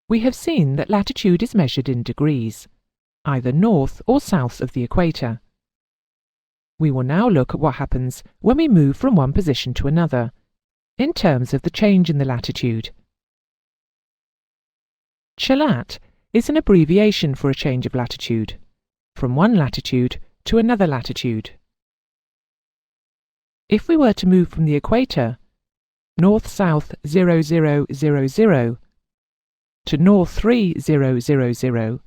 We have seen that latitude is measured in degrees, either north or south of the equator. We will now look at what happens when we move from one position to another, in terms of the change in the latitude. CHLAT is an abbreviation for a change of latitude, from one latitude to another latitude. If we were to move from the equator, north-south 0000, to north 3000,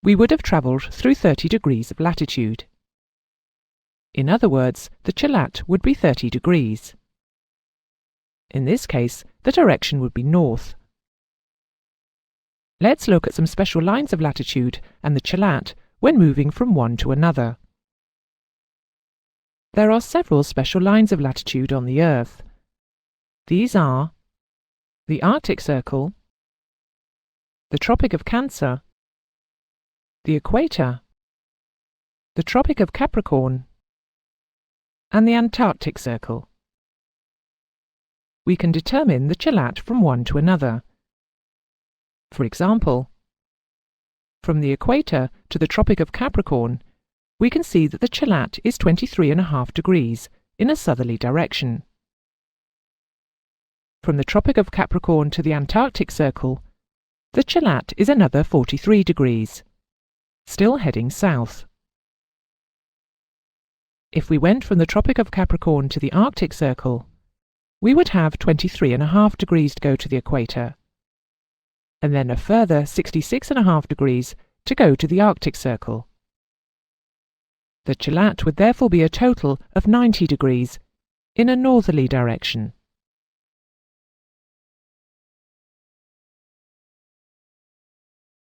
we would have travelled through 30 degrees of latitude. In other words, the CHLAT would be 30 degrees. In this case, the direction would be north. Let's look at some special lines of latitude and the CHLAT when moving from one to another. There are several special lines of latitude on the Earth. These are the Arctic Circle, the Tropic of Cancer, the Equator, the Tropic of Capricorn, and the Antarctic Circle. We can determine the CHLAT from one to another. For example, from the equator to the Tropic of Capricorn, we can see that the CHLAT is 23.5 degrees in a southerly direction. From the Tropic of Capricorn to the Antarctic Circle, the CHLAT is another 43 degrees, still heading south. If we went from the Tropic of Capricorn to the Arctic Circle, we would have 23.5 degrees to go to the equator, and then a further 66.5 degrees to go to the Arctic Circle. The CHLAT would therefore be a total of 90 degrees in a northerly direction.